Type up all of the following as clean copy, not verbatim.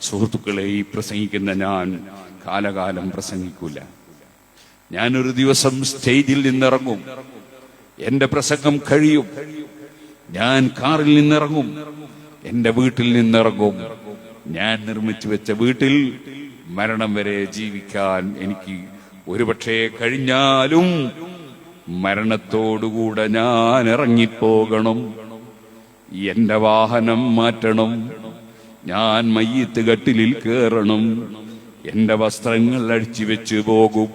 സുഹൃത്തുക്കളെ, ഈ പ്രസംഗിക്കുന്ന ഞാൻ കാലകാലം പ്രസംഗിക്കൂല. ഞാനൊരു ദിവസം സ്റ്റേജിൽ നിന്നിറങ്ങും, എന്റെ പ്രസംഗം കഴിയും. ഞാൻ കാറിൽ നിന്നിറങ്ങും, എന്റെ വീട്ടിൽ നിന്നിറങ്ങും. ഞാൻ നിർമ്മിച്ചു വെച്ച വീട്ടിൽ മരണം വരെ ജീവിക്കാൻ എനിക്ക് ഒരുപക്ഷെ കഴിഞ്ഞാലും മരണത്തോടുകൂടെ ഞാൻ ഇറങ്ങിപ്പോകണം. എന്റെ വാഹനം മാറ്റണം, ഞാൻ മയ്യിത്ത് കട്ടിലിൽ കയറണം, എന്റെ വസ്ത്രങ്ങൾ അഴിച്ചു വെച്ച് പോകും,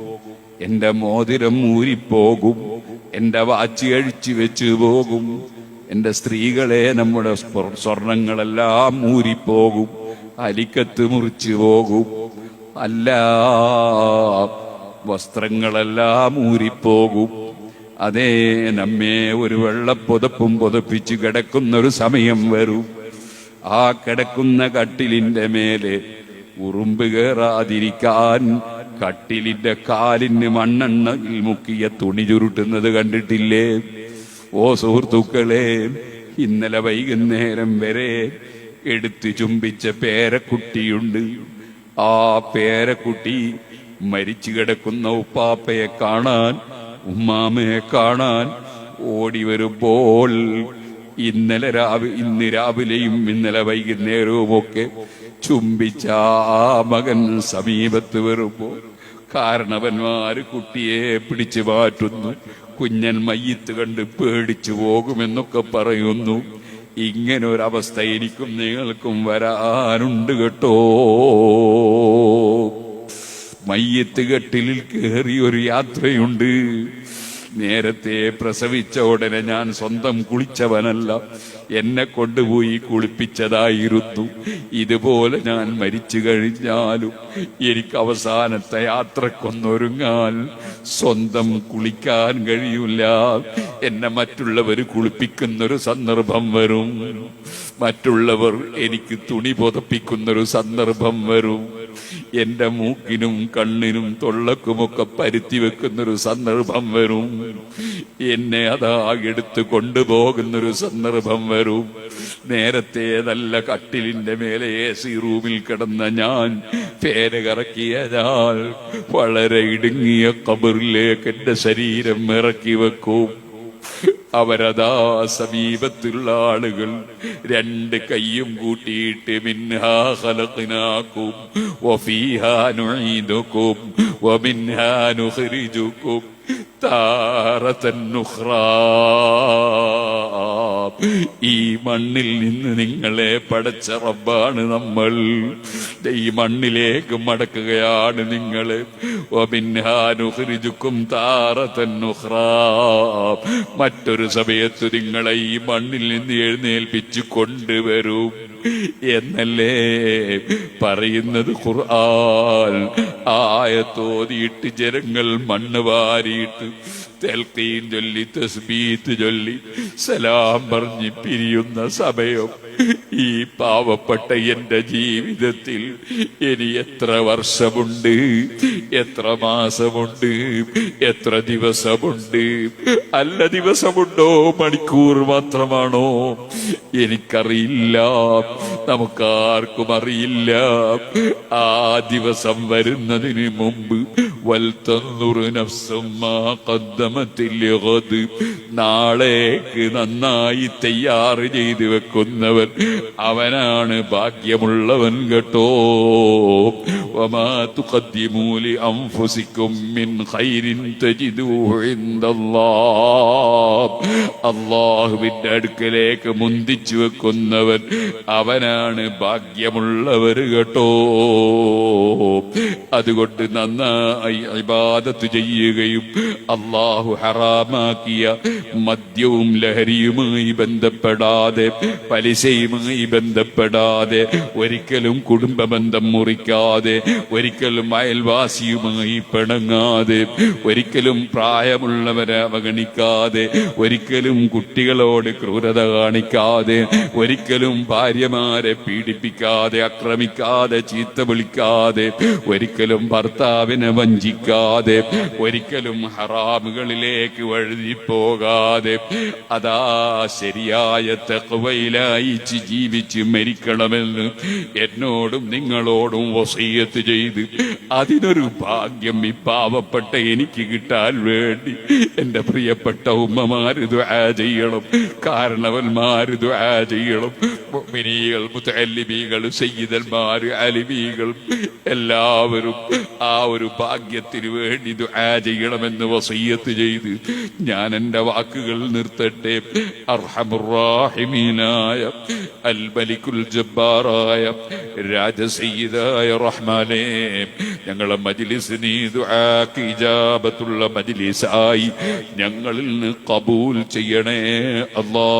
എന്റെ മോതിരം ഊരിപ്പോകും, എന്റെ വാച്ച് അഴിച്ചു വെച്ച് പോകും, എന്റെ സ്ത്രീകളെ നമ്മുടെ സ്വർണങ്ങളെല്ലാം ഊരിപ്പോകും, അലിക്കത്ത് മുറിച്ചു പോകും, അല്ല വസ്ത്രങ്ങളെല്ലാം ഊരിപ്പോകും. അതേ, നമ്മെ ഒരു വെള്ളപ്പുതപ്പും പുതപ്പിച്ച് കിടക്കുന്നൊരു സമയം വരും. ആ കിടക്കുന്ന കട്ടിലിന്റെ മേലെ ഉറുമ്പ് കയറാതിരിക്കാൻ കട്ടിലിന്റെ കാലിന് മണ്ണെണ്ണയിൽ മുക്കിയ തുണി ചുരുട്ടുന്നത് കണ്ടിട്ടില്ലേ? ഓ സുഹൃത്തുക്കളെ, ഇന്നലെ വൈകുന്നേരം വരെ എടുത്തു ചുംബിച്ച പേരക്കുട്ടിയുണ്ട്. ആ പേരക്കുട്ടി മരിച്ചു കിടക്കുന്ന ഉപ്പാപ്പയെ കാണാൻ, ഉമ്മാമയെ കാണാൻ ഓടി വരുമ്പോൾ ഇന്ന് രാവിലെയും ഇന്നലെ വൈകുന്നേരവും ഒക്കെ ചുംബിച്ച ആ മകൻ സമീപത്ത് വരുമ്പോ കാരണവന്മാര് കുട്ടിയെ പിടിച്ചു മാറ്റുന്നു. കുഞ്ഞൻ മയ്യിത്ത് കണ്ട് പേടിച്ചു പോകുമെന്നൊക്കെ പറയുന്നു. ഇങ്ങനെ ഒരവസ്ഥ എനിക്കും നിങ്ങൾക്കും വരാനുണ്ട് കേട്ടോ. മയ്യിത്ത് കട്ടിലിൽ കയറിയൊരു യാത്രയുണ്ട്. നേരത്തെ പ്രസവിച്ച ഉടനെ ഞാൻ സ്വന്തം കുളിച്ചവനല്ല, എന്നെ കൊണ്ടുപോയി കുളിപ്പിച്ചതായിരുന്നു. ഇതുപോലെ ഞാൻ മരിച്ചു കഴിഞ്ഞാലും എനിക്ക് അവസാനത്തെ യാത്രക്കൊന്നൊരുങ്ങാൻ സ്വന്തം കുളിക്കാൻ കഴിയില്ല. എന്നെ മറ്റുള്ളവർ കുളിപ്പിക്കുന്നൊരു സന്ദർഭം വരും, മറ്റുള്ളവർ എനിക്ക് തുണി പുതപ്പിക്കുന്നൊരു സന്ദർഭം വരും, എന്റെ മൂക്കിനും കണ്ണിനും തൊള്ളക്കുമൊക്കെ പരുത്തി വെക്കുന്നൊരു സന്ദർഭം വരും, എന്നെ അതാ എടുത്ത് കൊണ്ടുപോകുന്നൊരു സന്ദർഭം വരും. നേരത്തെ നല്ല കട്ടിലിന്റെ മേലെ AC റൂമിൽ കിടന്ന ഞാൻ പേര് കറക്കിയ ഞാൻ വളരെ ഇടുങ്ങിയ ഖബറിലേക്ക് എന്റെ ശരീരം ഇറക്കി വെക്കും. അവരതാ സമീപത്തുള്ള ആളുകൾ രണ്ട് കൈയും കൂട്ടിയിട്ട് മിൻഹാ ഖലഖ്നാകും വഫീഹാ നുഈദുകും വമിൻഹാ നുഖ്രിജുകും താറതൻ ഉഖ്റാ. ഈ മണ്ണിൽ നിന്ന് നിങ്ങളെ പടച്ച റബ്ബാണ് നമ്മൾ, ഈ മണ്ണിലേക്ക് മടക്കുകയാണ് നിങ്ങള്. വമിൻഹാ നുഖ്രിജുകും താറതൻ ഉഖ്റാ. മറ്റൊരു സമയത്ത് നിങ്ങളെ ഈ മണ്ണിൽ നിന്ന് എഴുന്നേൽപ്പിച്ചു കൊണ്ടുവരും എന്നല്ലേ പറയുന്നത് ഖുർആൻ. ആയത്തോതിയിട്ട് ജനങ്ങൾ മണ്ണ് വാരിയിട്ട് തൽഖീൻ ചൊല്ലി തസ്ബീത്ത് ചൊല്ലി സലാം പറഞ്ഞ് പിരിയുന്ന സമയം ഈ പാവപ്പെട്ട എന്റെ ജീവിതത്തിൽ ഇനി എത്ര വർഷമുണ്ട്, എത്ര മാസമുണ്ട്, എത്ര ദിവസമുണ്ട്? അല്ല, ദിവസമുണ്ടോ മണിക്കൂർ മാത്രമാണോ? എനിക്കറിയില്ല, നമുക്കാർക്കും അറിയില്ല. ആ ദിവസം വരുന്നതിന് മുമ്പ് വൽതൻദുറു നഫ്സും മാ ഖദ്ദമത് ലിഗദ്, നാളേക്ക് നന്നായി തയ്യാർ ചെയ്ത് വെക്കുന്നവൻ അവനാണ് ഭാഗ്യമുള്ളവൻ കേട്ടോ. വമാ തുഖദ്ദിമൂ ലി അൻഫുസികും മിൻ ഖൈരിൻ തജിദൂഹു ഇൻദല്ലാഹ്, അല്ലാഹുവിന്റെ അടുക്കലേക്ക് മുന്തിച്ചു വെക്കുന്നവൻ അവനാണ് ഭാഗ്യമുള്ളവർ കേട്ടോ. അതുകൊണ്ട് നന്നായി ഇബാദത്ത് ചെയ്യുകയും അല്ലാഹു ഹറാമാക്കിയ മദ്യവും ലഹരിയുമായി ബന്ധപ്പെടാതെ, പലിശയുമായി ബന്ധപ്പെടാതെ, ഒരിക്കലും കുടുംബ ബന്ധം മുറിക്കാതെ, ഒരിക്കലും അയൽവാസിയുമായി പിണങ്ങാതെ, ഒരിക്കലും പ്രായമുള്ളവരെ അവഗണിക്കാതെ, ഒരിക്കലും കുട്ടികളോട് ക്രൂരത കാണിക്കാതെ, ഒരിക്കലും ഭാര്യമാരെ പീഡിപ്പിക്കാതെ, ആക്രമിക്കാതെ, ചീത്ത വിളിക്കാതെ, ഒരിക്കലും ഭർത്താവിനെ വഞ്ചി വഞ്ചിക്കാതെ ഒരിക്കലും ഹറാമുകളിലേക്ക് വഴുതിപ്പോകാതെ അതാ ശരിയായ തഖ്വയിലായി ജീവിച്ച് മരിക്കണമെന്ന് എന്നോടും നിങ്ങളോടും വസിയ്യത്ത് ചെയ്ത് അതിനൊരു ഭാഗ്യം ഈ പാവപ്പെട്ട എനിക്ക് കിട്ടാൻ വേണ്ടി എന്റെ പ്രിയപ്പെട്ട ഉമ്മമാര് ദുആ ചെയ്യണം, കാരണവന്മാര് ദുആ ചെയ്യണം, മുഅ്മിനീകൾ, മുതഅല്ലിമീകൾ, സയ്യിദന്മാര്, അലിമീകൾ എല്ലാവരും ആ ഒരു ഭാഗ്യത്തിന് വേണ്ടി ദുആ ചെയ്യണമെന്ന് വസിയ്യത്ത് ചെയ്ത് ഞാൻ എന്റെ വാക്കുകൾ നിർത്തട്ടെ. അർഹമുർ റാഹിമീനായ അൽ മലിക്കുൽ ജബ്ബാറായ രാജസയ്യിദായ റഹ്മാനേ, ഞങ്ങളെ മജ്ലിസ് നീ ദുആക്ക് ഇജാബത്തുള്ള മജ്ലിസായി ഞങ്ങളിൽ നിന്ന് ഖബൂൽ ചെയ്യണേ അല്ലാഹ്.